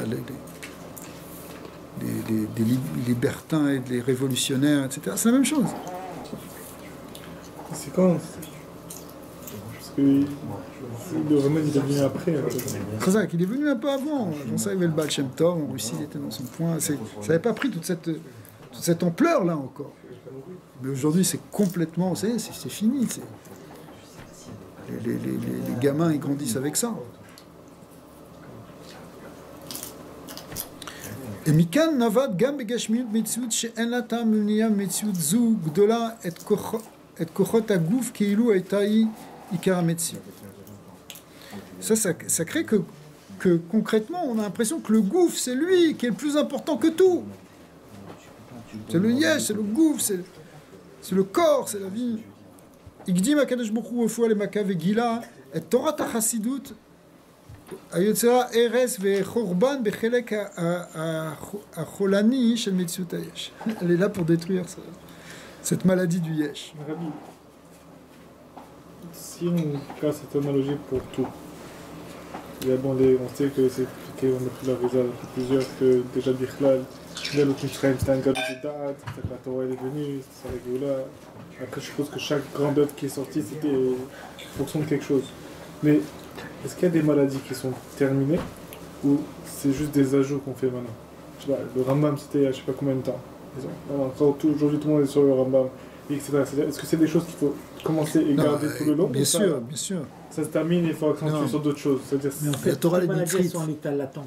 des libertins et des révolutionnaires, etc. C'est la même chose. C'est quand? Parce que le remède il est venu après. Khazak, il est venu un peu avant. On savait le Baal Shem Tov, en Russie, il était dans son point. Ça n'avait pas pris toute cette ampleur-là encore. Mais aujourd'hui, c'est complètement... C'est fini. Les gamins, ils grandissent avec ça. Et Mikan Navad Gam Begashmiut Metziut she'en la ta'am l'uniya Metziut zu gdola et kochot aguf keilu aitai ikar Metziut. Ça crée que concrètement, on a l'impression que le gouffre, c'est lui qui est le plus important que tout. C'est le yesh, c'est le gouffre, c'est le corps, c'est la vie. Igdim HaKadosh Baruch Hu refoua lemaka vegila et Torah HaChassidut היוצרה הרס וחורבן בחלק החולני של מציאות היש. Elle est là pour détruire cette maladie du yesh. Rabbi, si on casse cette analogie pour tout, il y a bon, on sait que c'est compliqué, on a pris la réserve de plusieurs, que déjà Bichlal, le Israël c'était un gars de date, la Torah est venue, c'est ça rigolo. Après je suppose que chaque grande œuvre qui est sortie c'était en fonction de quelque chose. Mais est-ce qu'il y a des maladies qui sont terminées ou c'est juste des ajouts qu'on fait maintenant? Je sais pas, le Rambam c'était il y a je sais pas combien de temps. Aujourd'hui tout le monde est sur le Rambam, etc. Est-ce que c'est des choses qu'il faut commencer et garder tout le long? Bien sûr, bien sûr. Ça se termine et il faut accentuer sur d'autres choses. C'est-à-dire, mais en fait, la Torah, les les maladies sont en état latente.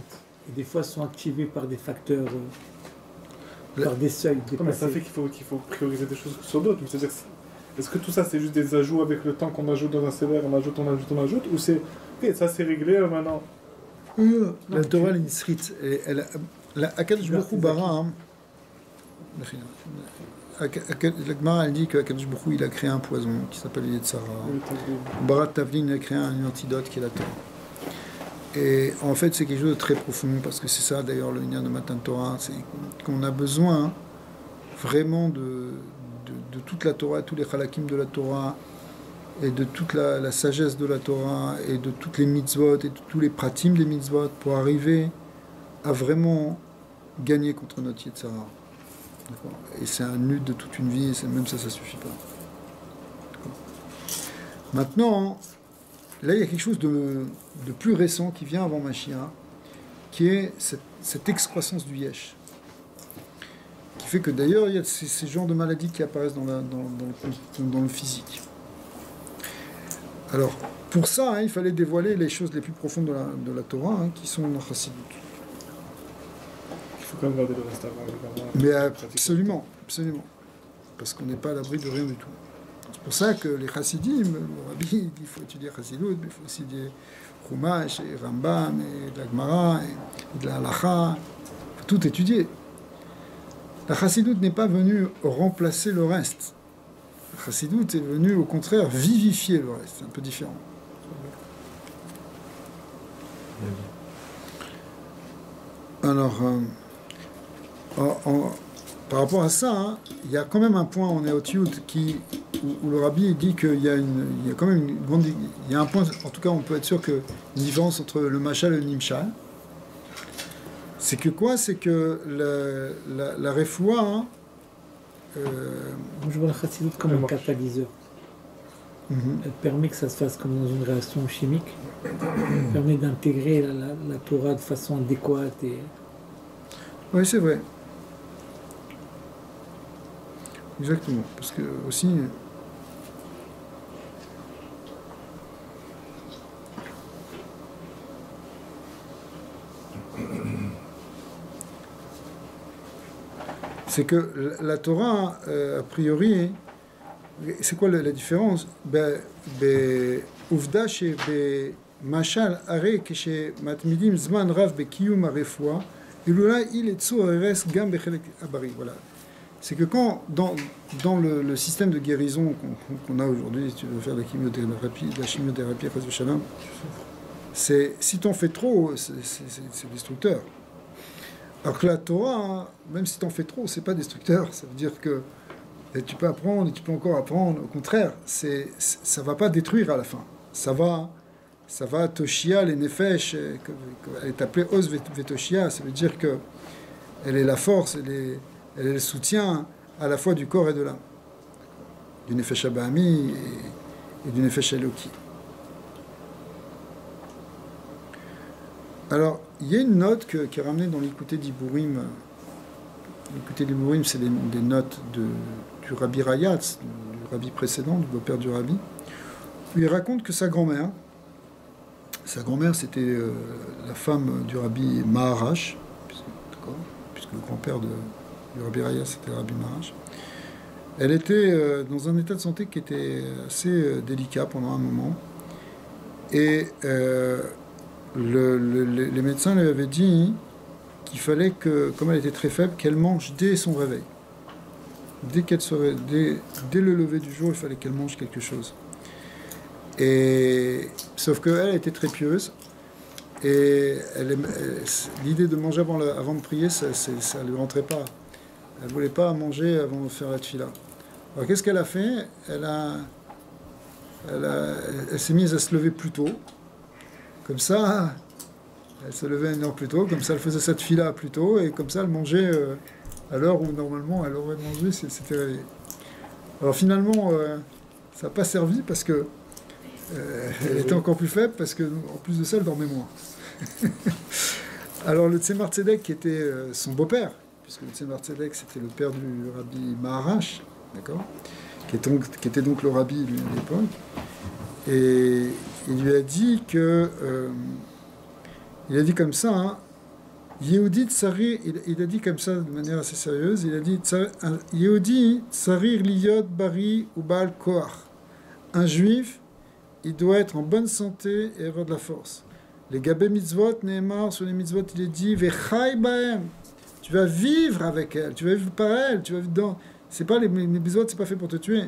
Et des fois, sont activées par des facteurs, par des seuils dépassés. mais ça fait qu'il faut prioriser des choses sur d'autres. C'est-à-dire, est-ce que tout ça, c'est juste des ajouts avec le temps qu'on ajoute dans un sévère, on ajoute, ou c'est, ok, ça c'est réglé maintenant? La Torah, elle est nisrite. Akadosh Baruch Hu bara, la Gemara, elle dit qu'Akadosh Baruch Hu, il a créé un poison qui s'appelle Yetzara. Barat Tavlin, il a créé un antidote qui est la Torah. Et en fait, c'est quelque chose de très profond, parce que c'est ça d'ailleurs le lien de Matan Torah, c'est qu'on a besoin vraiment de toute la Torah, tous les halakim de la Torah, et de toute la sagesse de la Torah, et de toutes les mitzvot, et de tous les pratim des mitzvot, pour arriver à vraiment gagner contre notre Yetzara. D'accord. Et c'est un lutte de toute une vie, et même ça suffit pas. D'accord. Maintenant, là, il y a quelque chose de plus récent qui vient avant Mashiach, qui est cette excroissance du yesh. Qui fait que d'ailleurs, il y a ces genres de maladies qui apparaissent dans le physique. Alors, pour ça, il fallait dévoiler les choses les plus profondes de la Torah, qui sont dans Chassidut. Il faut quand même garder le reste avant. Mais absolument. Parce qu'on n'est pas à l'abri de rien du tout. C'est pour ça que les chassidim, le rabbi dit qu'il faut étudier Chassidut, mais il faut aussi étudier Chumash, et Rambam, et de la Gemara, et de la Halacha. Il faut tout étudier. La Chassidut n'est pas venue remplacer le reste. La Chassidut est venue, au contraire, vivifier le reste. C'est un peu différent. Alors, par rapport à ça, il y a quand même un point en Eotiut où le rabbi dit qu'il y a quand même une grande... Il y a un point, en tout cas on peut être sûr qu'il y a une différence entre le mashal et le nimshal. C'est que quoi? C'est que la refoua... Je vois la chassidut comme un catalyseur. Elle permet que ça se fasse comme dans une réaction chimique. Elle permet d'intégrer la Torah de façon adéquate. Oui, c'est vrai. Exactement. Parce que aussi... c'est que la Torah, a priori, c'est quoi la différence? Uvda chez Mashal Are chez Matmidim Zman Rav Bekiyum Arefua, Ilula il est Tsureres Gam Bechelek Abari. Voilà. C'est que quand, dans le système de guérison qu'on a aujourd'hui, si tu veux faire de la chimiothérapie, si tu en fais trop, c'est destructeur. Alors que la Torah, même si tu en fais trop, c'est pas destructeur. Ça veut dire que tu peux apprendre et tu peux encore apprendre. Au contraire, ça va pas détruire à la fin. Ça va toshia les nefesh. Elle est appelée os vetoshia. Ça veut dire que elle est la force, elle est le soutien à la fois du corps et de l'âme. Du nefesh abami et du nefesh eloki. Alors, il y a une note qui est ramenée dans l'Écouté d'Ibourim. L'Écouté d'Ibourim, c'est des notes du Rabbi Rayatz, du Rabbi précédent, du beau-père du Rabbi, où il raconte que sa grand-mère, c'était la femme du Rabbi Maharash, puisque le grand-père du Rabbi Raya, c'était le Rabbi Marash. Elle était dans un état de santé qui était assez délicat pendant un moment. Et les médecins lui avaient dit qu'il fallait que, comme elle était très faible, qu'elle mange dès son réveil. Dès le lever du jour, il fallait qu'elle mange quelque chose. Sauf qu'elle était très pieuse. Et l'idée de manger avant de prier, ça ne lui rentrait pas. Elle ne voulait pas manger avant de faire la tfila. Alors qu'est-ce qu'elle a fait? Elle s'est mise à se lever plus tôt. Comme ça, elle se levait 1 heure plus tôt. Comme ça, elle faisait cette tfila plus tôt. Et comme ça, elle mangeait à l'heure où normalement elle aurait mangé si elle s'était réveillée. Alors finalement, ça n'a pas servi parce que elle était encore plus faible parce que en plus de ça, elle dormait moins. Alors le Tzemar Tzedek, qui était son beau-père, puisque le Tzemar Tzedek c'était le père du Rabbi Maharash, d'accord, qui était donc le rabbi lui, à l'époque, et il lui a dit que il a dit comme ça, hein, Yehudi Tsarir, il a dit comme ça de manière assez sérieuse, il a dit Yehudi Tsarir liyot bari ou bal koach, un juif il doit être en bonne santé et avoir de la force. Les gabé mitzvot, Nehemar, sur les mitzvot, il est dit Vechai baem. Tu vas vivre avec elle, tu vas vivre par elle, tu vas vivre dans. C'est pas les mitzvot, c'est pas fait pour te tuer.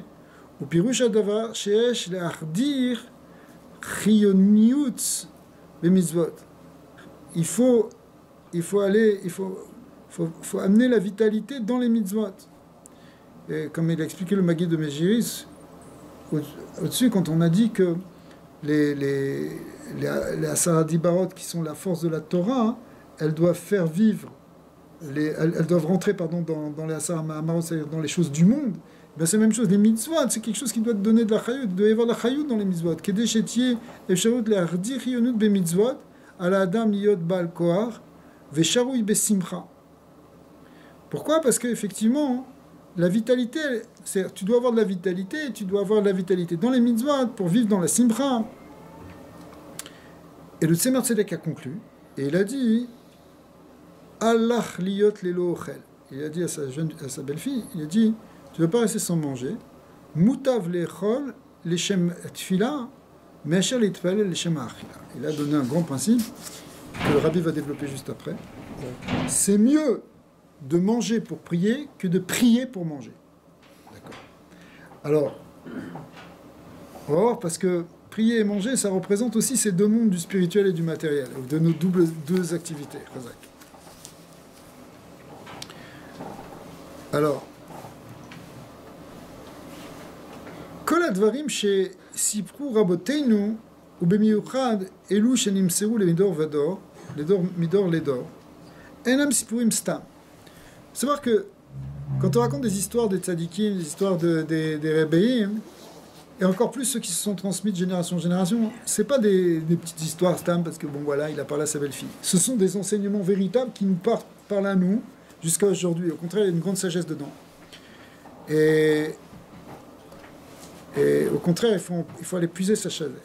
Ou pirush adavar sheesh le'achdir chiyoniut les mitzvot. Il faut amener la vitalité dans les mitzvot. Et comme il a expliqué le Maguide de Mejiris, au-dessus, quand on a dit que les Asara Dibarot, qui sont la force de la Torah, hein, elles doivent faire vivre, elles doivent rentrer dans les Asara Mahamarot, c'est-à-dire dans les choses du monde. Ben, c'est la même chose, les mitzvot, c'est quelque chose qui doit te donner de la chayut, il doit y avoir de la chayut dans les mitzvot. Kedeshetiye, efsharut le'ardi chiyonut be mitzvot, ala adam liyot bal koar, vesharouy be simcha. Pourquoi? Parce qu'effectivement, la vitalité, tu dois avoir de la vitalité, tu dois avoir de la vitalité dans les mitzvot pour vivre dans la simcha. Et le Tzemar Tzedek a conclu, et il a dit Allah liyot lelo ochel. Il a dit à sa belle-fille, il a dit, tu ne vas pas rester sans manger. Mutav lechol leshem tfila, me'asher litpal leshem achila. Il a donné un grand principe que le rabbi va développer juste après. C'est mieux de manger pour prier que de prier pour manger. D'accord. Alors, on va voir, parce que prier et manger, ça représente aussi ces deux mondes du spirituel et du matériel, de nos deux activités. Alors, Kol advarim שסיפרו רבותינו ובמיוחד אלו שנמסרו למדור ודור, מדור לדור, אינם סיפורים סתם. Il faut savoir que quand on raconte des histoires des tzadikim, des histoires des rébéim, et encore plus ceux qui se sont transmis de génération en génération, c'est pas des petites histoires stam parce que bon voilà, il a parlé à sa belle-fille. Ce sont des enseignements véritables qui nous parlent à nous jusqu'à aujourd'hui. Au contraire, il y a une grande sagesse dedans. Et au contraire, il faut aller puiser sa sagesse.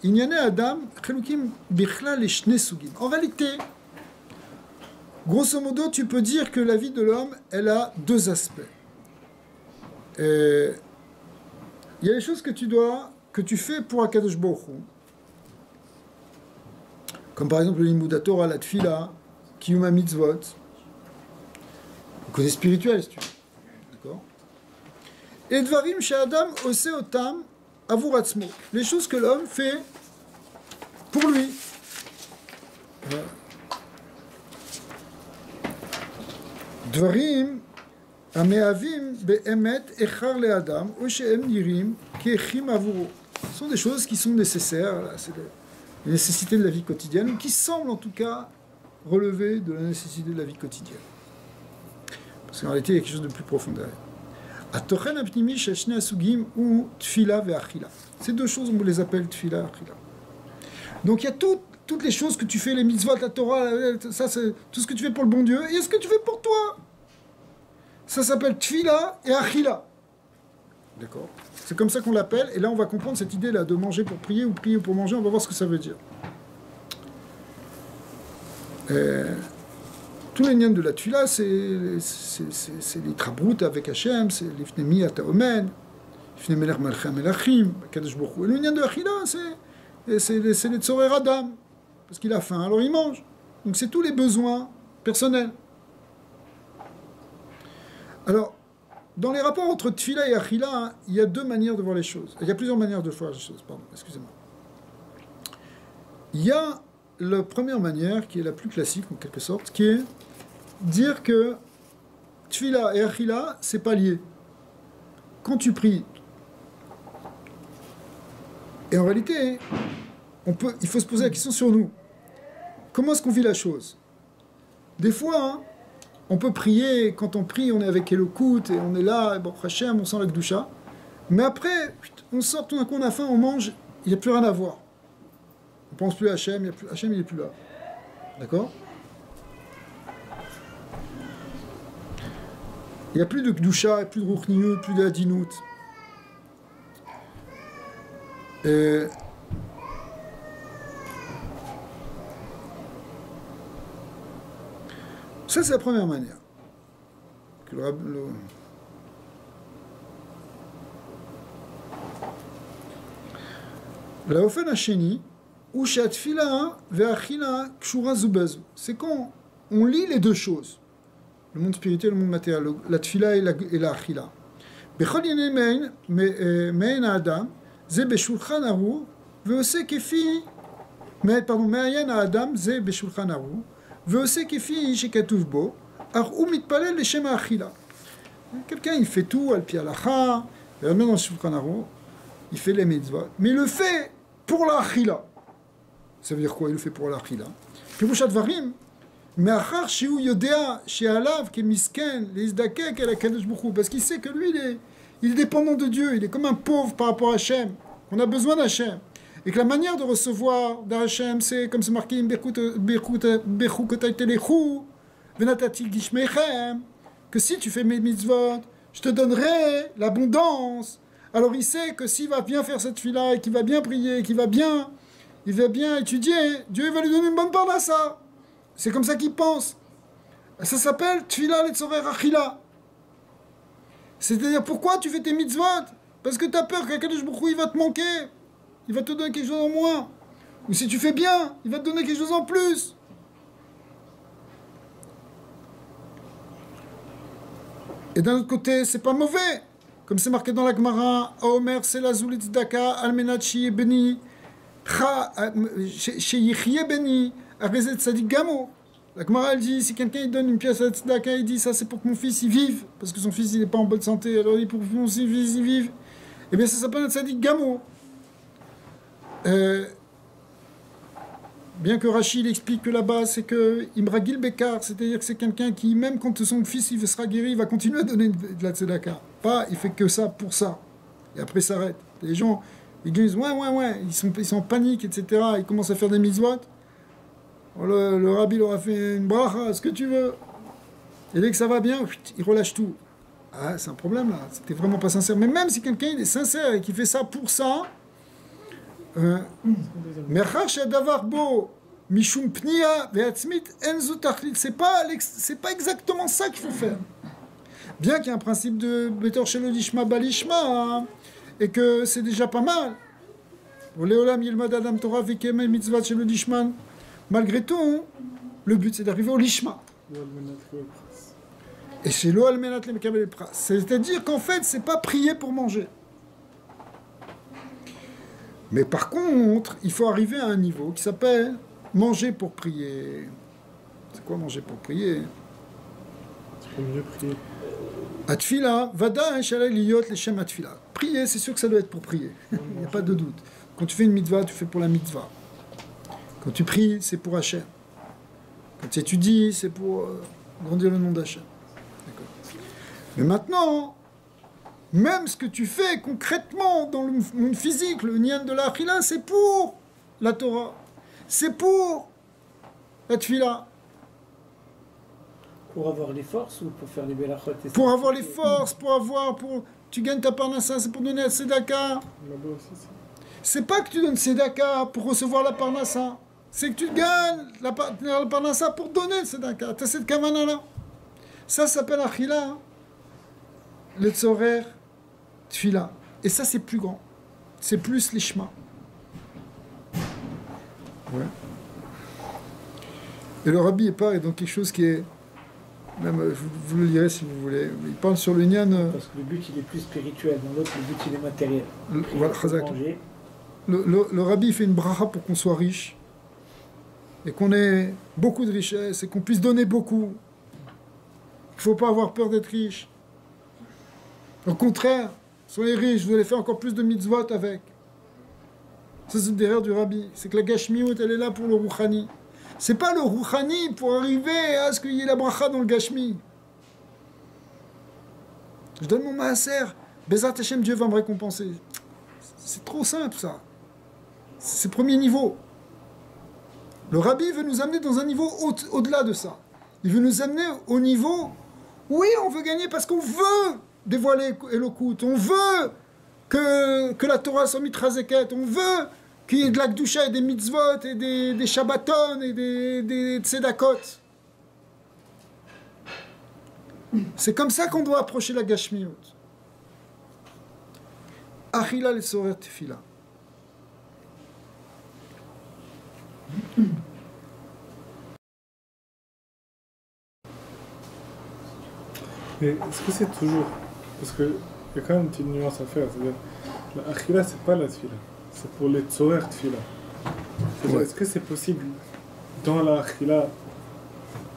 Inyane Adam, Chelukim Bichla les Shne Sugim. En réalité, grosso modo, tu peux dire que la vie de l'homme, elle a deux aspects. Il y a les choses que tu fais pour Akadosh Baruch Hu, comme par exemple le Limud Torah, la Tfila, Kiyuma Mitzvot, le côté spirituel, si tu veux. D'accord? Et Dvarim She'adam Ose Otam Avur Atzmo, les choses que l'homme fait pour lui. Voilà. דברים המהווים באמת איכר לאדם או שהם נראים כאיכים עבורו. Ce sont des choses qui sont nécessaires, là, c'est les nécessités de la vie quotidienne, ou qui semblent en tout cas relever de la nécessité de la vie quotidienne. Parce qu'en réalité, il y a quelque chose de plus profond derrière. התוכן הפנימי של שני הסוגים הוא תפילה ואכילה. Ces deux choses, on les appelle tfila et achila. Donc il y a toutes les choses que tu fais, les mitzvot, la Torah, ça c'est tout ce que tu fais pour le bon Dieu, et ce que tu fais pour toi. Ça s'appelle tfila et achila. D'accord? C'est comme ça qu'on l'appelle, et là on va comprendre cette idée-là de manger pour prier ou prier pour manger, on va voir ce que ça veut dire. Tous les niens de la tfila, c'est les trabroutes avec Hachem, c'est les fnemi ataomen, fnemi melech melchem melachim, kadosh baruch hu. Et le nien de Achila, c'est les tzorer Adam, parce qu'il a faim, alors il mange. Donc c'est tous les besoins personnels. Alors, dans les rapports entre tfila et Achila, il y a deux manières de voir les choses. Il y a plusieurs manières de voir les choses, pardon, excusez-moi. Il y a la première manière, qui est la plus classique en quelque sorte, qui est dire que tfila et achila, c'est pas lié. Quand tu pries, et en réalité, il faut se poser la question sur nous. Comment est-ce qu'on vit la chose? Des fois, hein, on peut prier, quand on prie, on est avec Elokut, et on est là, bon, Hachem, on sent la Gdusha, mais après, on sort, tout d'un coup on a faim, on mange, il n'y a plus rien à voir. On pense plus à Hachem, Hachem il n'est plus là. D'accord? Il n'y a plus de Gdusha, il n'y a plus de Ruchniut, plus de Hadinout. Ça, c'est la première manière. Que la Ofen Hacheni, ou Shatfila ve'achila kshura zubazu. C'est quand on lit les deux choses. Le monde spirituel, le monde matériel, la tfila et la achila. Bechol yene mein adam, ze beshulchan aru, ve'ose kefi, me'ayen adam, ze beshulchan aru, ve'ose kefi shekatuv bo, ar u mitpalel leshem ha'achila. Quelqu'un, il fait tout, al pi halacha, il remet dans le shulchan aru, il fait les mitzvot, mais il le fait pour la achila. Ça veut dire quoi? Il le fait pour la achila. Pirush advarim, מאחר שהוא יודע שעליו כמסכן להזדקק אל הקדוש ברוך הוא, parce qu'il sait que lui il est dépendant de Dieu, il est comme un pauvre par rapport à Hachem, on a besoin d'Hachem, et que la manière de recevoir d'Hachem, c'est comme c'est marqué Bechukotay telechu venatati gishmechem, que si tu fais mes mitzvot, je te donnerai l'abondance. Alors il sait que s'il va bien faire cette fila et qu'il va bien prier, qu'il va bien, il va bien étudier, Dieu va lui donner une bonne part de ça. C'est comme ça qu'il pense. Ça s'appelle Tfila Letzorer Achila. C'est-à-dire, pourquoi tu fais tes mitzvot? Parce que tu as peur qu'Akadosh Baruch Hu, il va te manquer. Il va te donner quelque chose en moins. Ou si tu fais bien, il va te donner quelque chose en plus. Et d'un autre côté, c'est pas mauvais. Comme c'est marqué dans la Gemara, Omer Selazul Tzedaka, Almenat Sheye Beni, Sheyichye Beni, Arezet Sadik Gamo. La Gemara elle dit, si quelqu'un il donne une pièce à Tzedaka, il dit ça c'est pour que mon fils il vive, parce que son fils il n'est pas en bonne santé, alors il dit pour que mon fils il vive. Eh bien ça s'appelle un Sadik Gamo. Bien que Rachid explique que là-bas c'est que Imragil Bekar, c'est-à-dire que c'est quelqu'un qui, même quand son fils il sera guéri, il va continuer à donner de la Tzedaka. Pas, il fait que ça pour ça. Et après il s'arrête. Les gens, ils disent ouais, ils sont en panique, etc. Ils commencent à faire des mitzvot. Le rabbi leur a fait une bracha, ce que tu veux. Et dès que ça va bien, il relâche tout. Ah, c'est un problème là, c'était vraiment pas sincère. Mais même si quelqu'un il est sincère et qu'il fait ça pour ça, c'est pas exactement ça qu'il faut faire. Bien qu'il y ait un principe de Betor Shelo Lishma Balishma, hein, et que c'est déjà pas mal. Leolam Yilmad Adam Torah Vikemel Mitzvah Shelo Lishman. Malgré tout, le but c'est d'arriver au lishma. Et c'est lo almenat le mekabel pras. C'est-à-dire qu'en fait, c'est pas prier pour manger. Mais par contre, il faut arriver à un niveau qui s'appelle manger pour prier. C'est quoi manger pour prier? C'est pour mieux prier. Atfila, vada shalai liyot leshem atfila. Prier, c'est sûr que ça doit être pour prier. Il n'y a pas de doute. Quand tu fais une mitzvah, tu fais pour la mitzvah. Quand tu pries, c'est pour Hachem. Quand tu étudies, c'est pour grandir le nom d'Hachem. D'accord. Mais maintenant, même ce que tu fais concrètement dans le monde physique, le nian de la Achila, c'est pour la Torah. C'est pour la Tfila. Pour avoir les forces ou pour faire les belachot? Pour avoir les forces, tu gagnes ta parnassa, c'est pour donner la tzedaka. C'est pas que tu donnes tzedaka pour recevoir la parnassa. c'est que tu gagnes la parnassa pour donner le tzedaka. Tu as cette kavana-là. Ça s'appelle achila, le tzorer, tfila. Et ça, c'est plus grand. C'est plus l'ishma. Ouais. Et le rabbi est pareil, donc quelque chose qui est... Même, vous le lirez si vous voulez. Il parle sur le nyan... Parce que le but, il est plus spirituel. Dans l'autre, le but, il est matériel. Voilà, chazak. Le rabbi fait une bracha pour qu'on soit riche. Et qu'on ait beaucoup de richesse. Et qu'on puisse donner beaucoup. Il ne faut pas avoir peur d'être riche. Au contraire, soyez riches, vous allez faire encore plus de mitzvot avec. Ça, c'est derrière du rabbi. C'est que la gashmiut, elle est là pour le rouchani. C'est pas le rouchani pour arriver à ce qu'il y ait la bracha dans le gashmi. Je donne mon maaser, Bezat Hashem, Dieu va me récompenser. C'est trop simple ça. C'est le premier niveau. Le rabbi veut nous amener dans un niveau au-delà de ça. Il veut nous amener au niveau, oui, on veut gagner parce qu'on veut dévoiler Elokut, on veut que la Torah soit mitrazeket, on veut qu'il y ait de la Kedusha et des mitzvot et des shabbaton et des tzedakot. C'est comme ça qu'on doit approcher la gashmiut. Achila le sorer tefila. Mais est-ce que c'est toujours... Parce qu'il y a quand même une petite nuance à faire. C'est-à-dire, la achila, c'est pas la tefila. C'est pour les tzorer tefila. Ouais. Est-ce que c'est possible dans la achila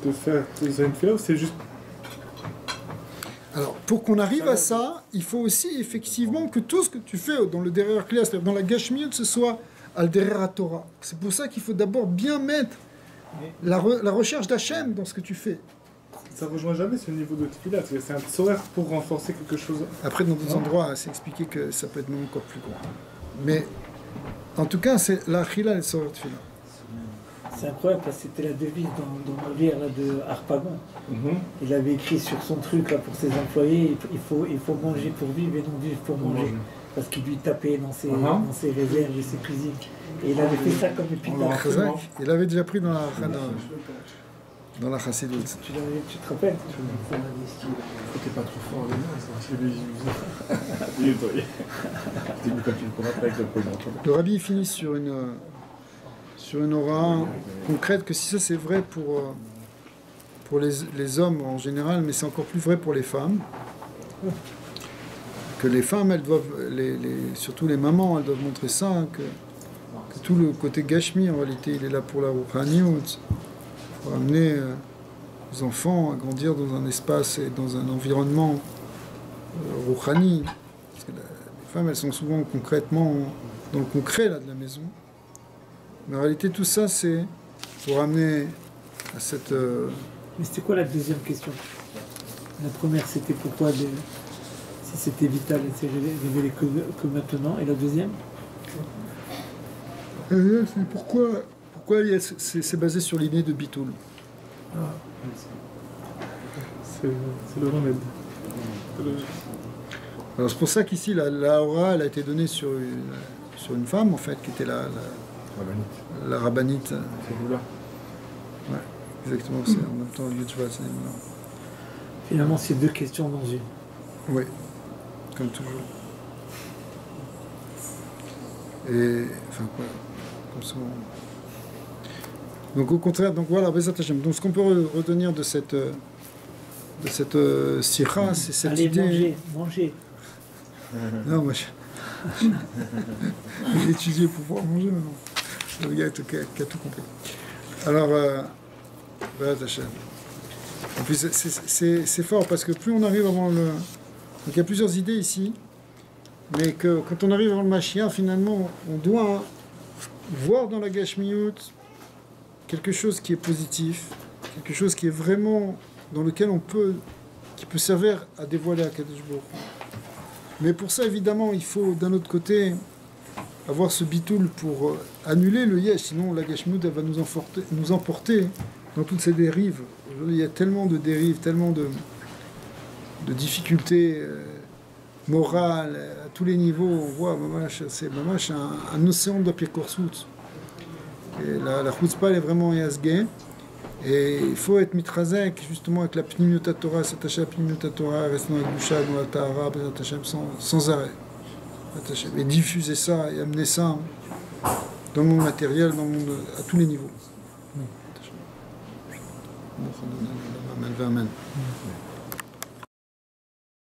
de faire une tefila ou c'est juste... Alors, pour qu'on arrive à ça, il faut aussi effectivement que tout ce que tu fais dans le derrière classe, c'est-à-dire dans la gashmiut, ce soit al derrière Torah. C'est pour ça qu'il faut d'abord bien mettre la recherche d'Hachem dans ce que tu fais. Ça rejoint jamais ce niveau de tefila. C'est un tzorer pour renforcer quelque chose. Après, dans d'autres endroits, c'est expliqué que ça peut être même encore plus grand. Mais, en tout cas, c'est la achila et le sorer tefila. C'est incroyable parce que c'était la devise dans le livre là, de Harpagon. Il avait écrit sur son truc là, pour ses employés, il faut manger pour vivre et non vivre pour manger. Parce qu'il lui tapait dans ses réserves et ses cuisines. Et il avait fait ça comme épitaphe. Il avait déjà pris dans la chassidoute. Tu te rappelles? T'es pas trop fort, il est tombé. Le rabbi finit sur une aura concrète que si ça c'est vrai pour les hommes en général, mais c'est encore plus vrai pour les femmes. Que les femmes, elles doivent, surtout les mamans, elles doivent montrer ça, que tout le côté gashmi, en réalité, il est là pour la rouhaniout, pour amener les enfants à grandir dans un espace et dans un environnement rouhani. Parce que les femmes, elles sont souvent concrètement dans le concret là, de la maison. Mais en réalité, tout ça, c'est pour amener à cette... Mais c'était quoi la deuxième question? La première, c'était pourquoi, si c'était vital et c'est révélé que maintenant. Et la deuxième? C'est pourquoi c'est basé sur l'idée de Bitoul. C'est le remède. Alors c'est pour ça qu'ici, la aura, elle a été donnée sur une femme, en fait, qui était la rabbinite. C'est vous là. Ouais, exactement, c'est en même temps Yudjva, c'est Finalement, c'est deux questions dans une. oui, comme toujours. Et, enfin, quoi, comme souvent. Donc, au contraire, donc voilà, Bezat Hashem. Donc, ce qu'on peut retenir de cette sira, c'est cette Allez, idée. manger. Non, moi, j'ai étudié pour pouvoir manger maintenant. Le gars qui a tout compris. Alors, Bezat Hashem. En plus, c'est fort parce que plus on arrive avant le. Donc, il y a plusieurs idées ici, mais que quand on arrive avant le Mashiach, finalement, on doit voir dans la Gashmiyut quelque chose qui est positif, quelque chose qui est vraiment dans lequel qui peut servir à dévoiler Akadosh Baruch Hu. Mais pour ça, évidemment, il faut d'un autre côté avoir ce bitoul pour annuler le yesh, sinon la Gashmiyut elle va nous emporter dans toutes ces dérives. Aujourd'hui, il y a tellement de dérives, tellement de difficultés morales à tous les niveaux. On voit, c'est un océan de Pirkorsut. Et la chutzpah, elle est vraiment yasgé. Et il faut être mitrazek, justement, avec la pnimiut Torah, s'attacher à la pnimiut Torah, rester dans la doucha, dans la tahara, sans arrêt. Et diffuser ça et amener ça dans le monde matériel, dans le monde, à tous les niveaux. Amen.